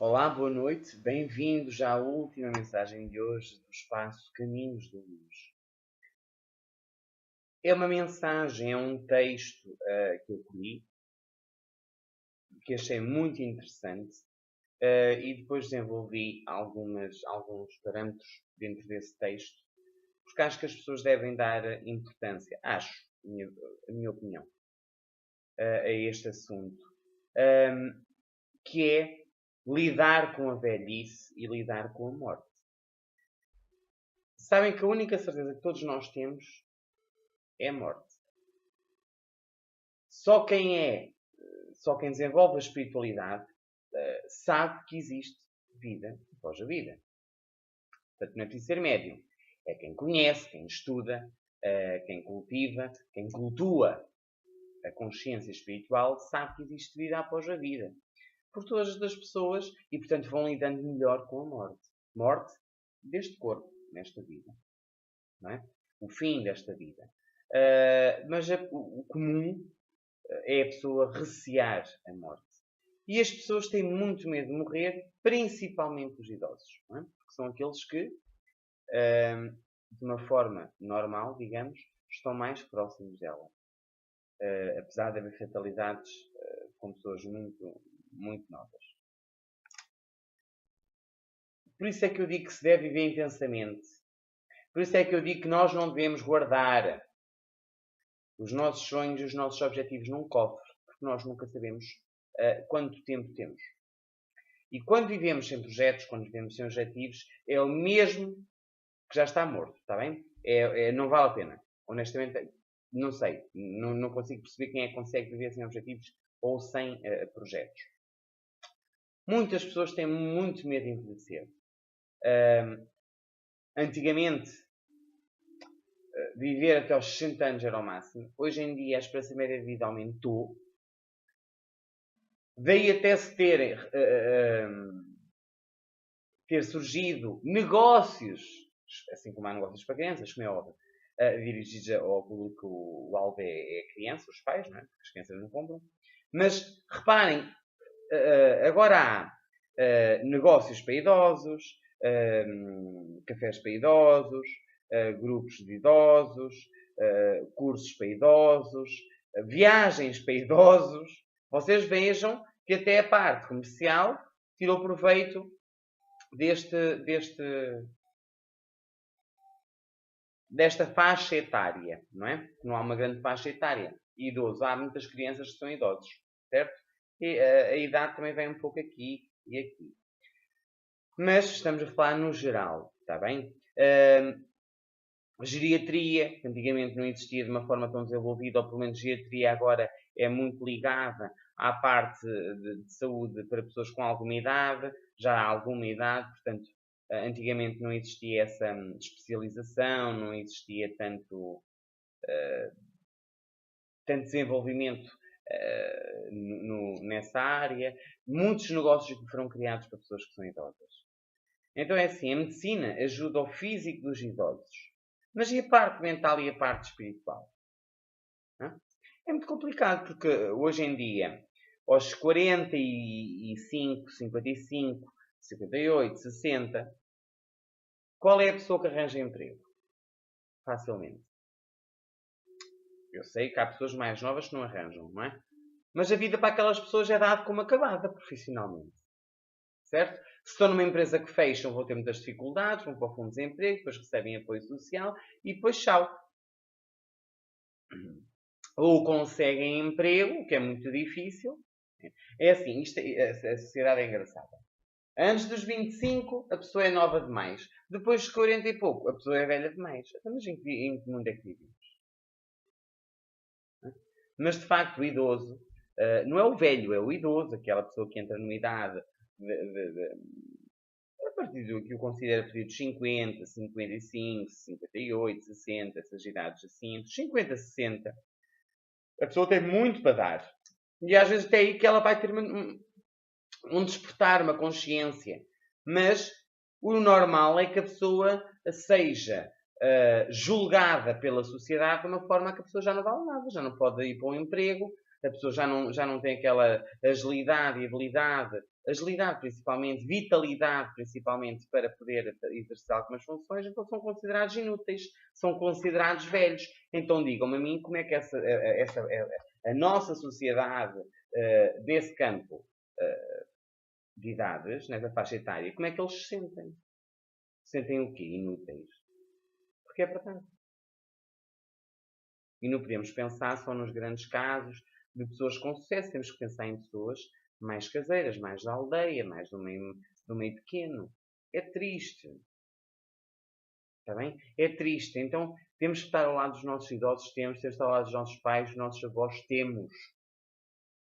Olá, boa noite, bem-vindos à última mensagem de hoje do espaço Caminhos da Luz. É uma mensagem, é um texto que eu li, que achei muito interessante e depois desenvolvi alguns parâmetros dentro desse texto, porque acho que as pessoas devem dar importância, a minha opinião, a este assunto, que é lidar com a velhice e lidar com a morte. Sabem que a única certeza que todos nós temos é a morte. Só quem desenvolve a espiritualidade sabe que existe vida após a vida. Portanto, não é preciso ser médium. É quem conhece, quem estuda, quem cultiva, quem cultua a consciência espiritual sabe que existe vida após a vida. Por todas as pessoas e, portanto, vão lidando melhor com a morte. Morte deste corpo, nesta vida. Não é? O fim desta vida. Mas o comum é a pessoa recear a morte. E as pessoas têm muito medo de morrer, principalmente os idosos. Não é? Porque são aqueles que, de uma forma normal, digamos, estão mais próximos dela. Apesar de haver fatalidades com pessoas muito, muito novas. Por isso é que eu digo que se deve viver intensamente. Por isso é que eu digo que nós não devemos guardar os nossos sonhos e os nossos objetivos num cofre, porque nós nunca sabemos quanto tempo temos. E quando vivemos sem projetos, quando vivemos sem objetivos, é o mesmo que já está morto, está bem? Não vale a pena. Honestamente, não sei. Não consigo perceber quem é que consegue viver sem objetivos ou sem projetos. Muitas pessoas têm muito medo de envelhecer. Antigamente, viver até aos 60 anos era o máximo. Hoje em dia, a esperança média de vida aumentou. Daí até se ter surgido negócios, assim como há negócios para crianças, como é óbvio, dirigidos ao público, o alvo é a criança, os pais, não é? Porque as crianças não compram. Mas, reparem, agora há negócios para idosos, cafés para idosos, grupos de idosos, cursos para idosos, viagens para idosos. Vocês vejam que até a parte comercial tirou proveito desta faixa etária, não é? Não há uma grande faixa etária. Idoso, há muitas crianças que são idosos, certo? E a idade também vem um pouco aqui e aqui. Mas estamos a falar no geral, está bem? Geriatria, que antigamente não existia de uma forma tão desenvolvida, ou pelo menos geriatria agora é muito ligada à parte de saúde para pessoas com alguma idade, já há alguma idade, portanto, antigamente não existia essa especialização, não existia tanto desenvolvimento nessa área. Muitos negócios que foram criados para pessoas que são idosas. Então é assim, a medicina ajuda ao físico dos idosos. Mas e a parte mental e a parte espiritual? É muito complicado, porque hoje em dia, aos 45, 55, 58, 60, qual é a pessoa que arranja emprego? Facilmente. Eu sei que há pessoas mais novas que não arranjam, não é? Mas a vida para aquelas pessoas é dada como acabada profissionalmente. Certo? Se estão numa empresa que fecham, vão ter muitas dificuldades, vão para o fundo de desemprego, depois recebem apoio social e depois tchau. Ou conseguem emprego, o que é muito difícil. É assim, a sociedade é engraçada. Antes dos 25, a pessoa é nova demais. Depois dos 40 e pouco, a pessoa é velha demais. Mas em que mundo é que vivemos? Mas, de facto, o idoso, não é o velho, é o idoso, aquela pessoa que entra numa idade a partir do que eu considero a partir dos 50, 55, 58, 60, essas idades assim, entre 50 e 60, a pessoa tem muito para dar. E às vezes até aí que ela vai ter um despertar, uma consciência. Mas o normal é que a pessoa seja julgada pela sociedade de uma forma que a pessoa já não vale nada, já não pode ir para um emprego, a pessoa já não tem aquela agilidade e habilidade agilidade principalmente, vitalidade principalmente para poder exercer algumas funções, então são considerados inúteis, são considerados velhos. Então digam-me a mim como é que a nossa sociedade desse campo de idades, nessa faixa etária, como é que eles se sentem? Sentem o quê? Inúteis. Porque é verdade. E não podemos pensar só nos grandes casos de pessoas com sucesso. Temos que pensar em pessoas mais caseiras, mais da aldeia, mais do meio pequeno. É triste. Está bem? É triste. Então, temos que estar ao lado dos nossos idosos, temos que estar ao lado dos nossos pais, dos nossos avós, temos.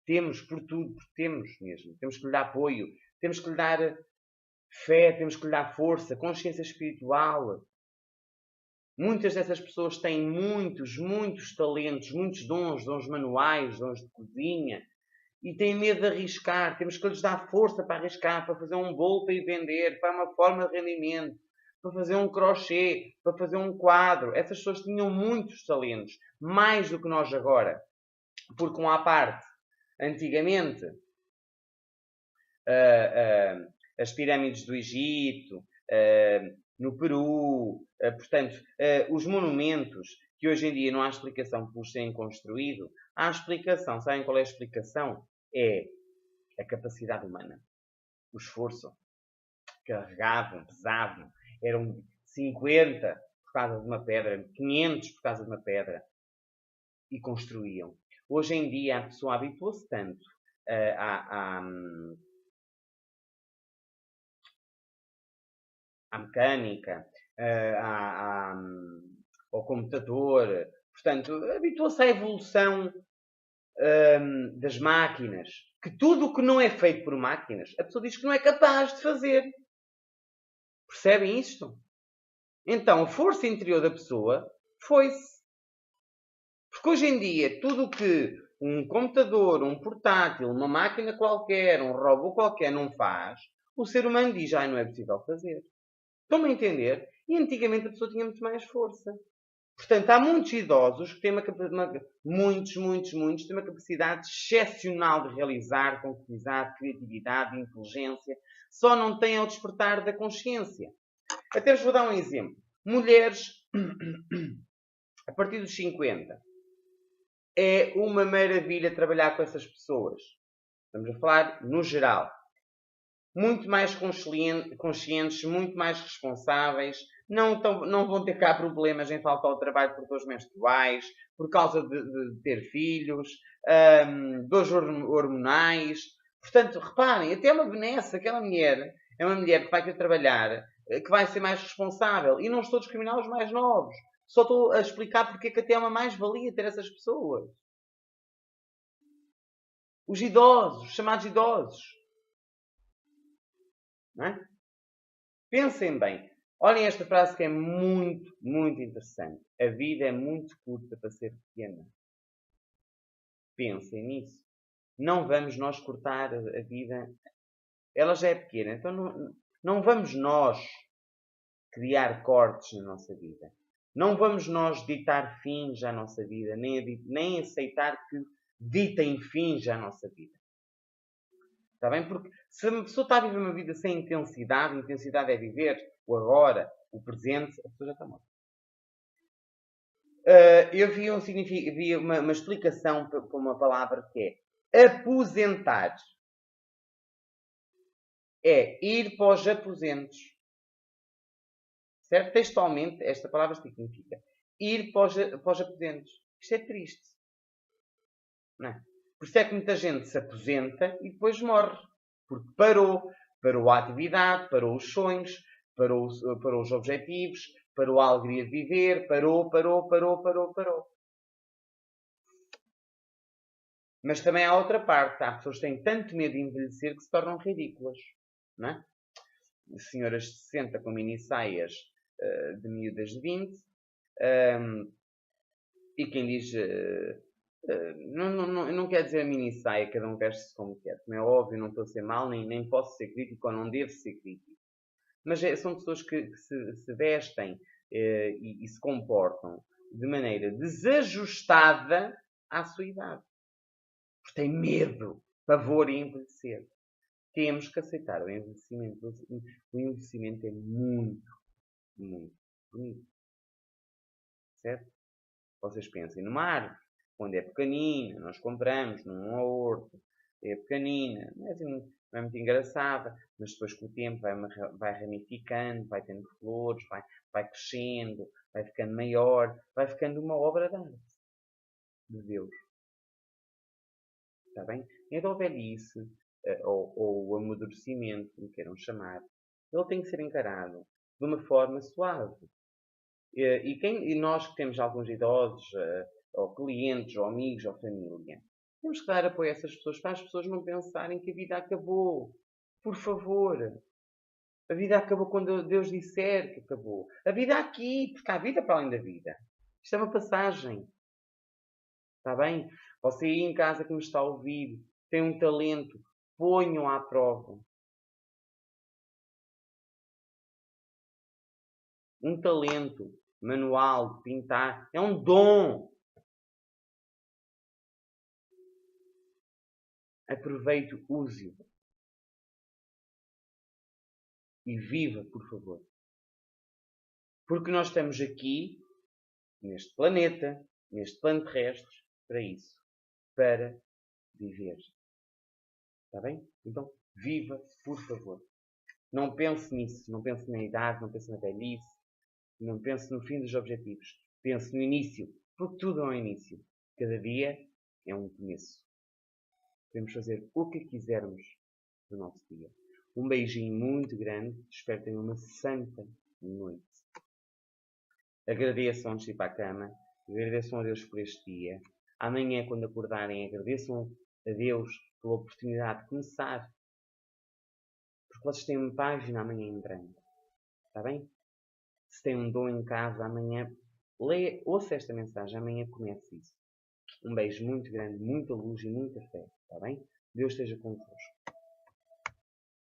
Temos por tudo, porque temos mesmo. Temos que lhe dar apoio, temos que lhe dar fé, temos que lhe dar força, consciência espiritual. Muitas dessas pessoas têm muitos talentos, muitos dons manuais, dons de cozinha, e têm medo de arriscar. Temos que lhes dar força para arriscar, para fazer um bolo para ir vender, para uma forma de rendimento, para fazer um crochê, para fazer um quadro. Essas pessoas tinham muitos talentos, mais do que nós agora. Porque, à parte, antigamente, as pirâmides do Egito, no Peru, portanto, os monumentos, que hoje em dia não há explicação por serem construídos, há explicação. Sabem qual é a explicação? É a capacidade humana. O esforço. Carregavam, pesavam. Eram 50 por causa de uma pedra, 500 por causa de uma pedra. E construíam. Hoje em dia a pessoa habituou-se tanto à mecânica, ao computador. Portanto, habituou-se à evolução das máquinas. Que tudo o que não é feito por máquinas, a pessoa diz que não é capaz de fazer. Percebem isto? Então, a força interior da pessoa foi-se. Porque hoje em dia, tudo o que um computador, um portátil, uma máquina qualquer, um robô qualquer não faz, o ser humano diz, não é possível fazer. Estão-me a entender? E antigamente a pessoa tinha muito mais força. Portanto, há muitos idosos que têm muitos, têm uma capacidade excepcional de realizar, concretizar, criatividade, inteligência. Só não têm ao despertar da consciência. Até vos vou dar um exemplo. Mulheres, a partir dos 50, é uma maravilha trabalhar com essas pessoas. Estamos a falar no geral. Muito mais conscientes, muito mais responsáveis, não vão ter cá problemas em falta ao trabalho por dores menstruais, por causa de ter filhos, dores hormonais. Portanto, reparem, até uma benesse, aquela mulher é uma mulher que vai ter trabalhar, que vai ser mais responsável. E não estou a discriminar os mais novos. Só estou a explicar porque é que até é uma mais-valia ter essas pessoas. Os idosos, chamados idosos. Não é? Pensem bem. Olhem esta frase que é muito interessante. A vida é muito curta para ser pequena. Pensem nisso. Não vamos nós cortar a vida. Ela já é pequena. Então não vamos nós criar cortes na nossa vida. Não vamos nós ditar fins à nossa vida. Nem aceitar que ditem fins à nossa vida. Está bem? Porque se a pessoa está a viver uma vida sem intensidade, intensidade é viver o agora, o presente, a pessoa já está morta. Eu vi uma explicação para uma palavra que é aposentar. É ir para os aposentos. Certo? Textualmente, esta palavra significa ir para os aposentos. Isto é triste. Não é? Por isso é que muita gente se aposenta e depois morre. Porque parou a atividade, parou os sonhos, parou os objetivos, parou a alegria de viver, parou. Mas também há outra parte. Há pessoas que têm tanto medo de envelhecer que se tornam ridículas. Não é? Senhoras de 60 com mini saias de miúdas de 20. E quem diz... não quer dizer a mini saia, cada um veste-se como quer. Como é óbvio, não estou a ser mal, nem posso ser crítico ou não devo ser crítico. Mas são pessoas que se vestem e se comportam de maneira desajustada à sua idade. Porque têm medo, pavor em envelhecer. temos que aceitar o envelhecimento. O envelhecimento é muito, muito bonito. Certo? Vocês pensem numa árvore, quando é pequenina, nós compramos num horto, é pequenina, não é muito engraçada, mas depois com o tempo vai ramificando, vai tendo flores, vai crescendo, vai ficando maior, vai ficando uma obra de arte de Deus. Está bem? Então a velhice, ou o amadurecimento, como queiram chamar, ele tem que ser encarado de uma forma suave. E nós que temos alguns idosos, ou clientes, ou amigos, ou família, temos que dar apoio a essas pessoas para as pessoas não pensarem que a vida acabou. Por favor. A vida acabou quando Deus disser que acabou. A vida aqui, porque há vida para além da vida. Isto é uma passagem. Está bem? Você aí em casa que me está a ouvir, tem um talento, ponham à prova. Um talento manual, de pintar, é um dom. Aproveite, use-o. E viva, por favor. Porque nós estamos aqui, neste planeta, neste plano terrestre, para isso. Para viver. Está bem? Então, viva, por favor. Não pense nisso. Não pense na idade, não pense na velhice. Não pense no fim dos objetivos. Pense no início. Porque tudo é um início. Cada dia é um começo. Podemos fazer o que quisermos do nosso dia. Um beijinho muito grande. Espero que tenham uma santa noite. Agradeçam antes de ir para a cama. Agradeçam a Deus por este dia. Amanhã, quando acordarem, agradeçam a Deus pela oportunidade de começar. Porque vocês têm uma página amanhã em branco. Está bem? Se tem um dom em casa, amanhã leia, ouça esta mensagem. Amanhã comece isso. Um beijo muito grande, muita luz e muita fé. Está bem? Deus esteja convosco.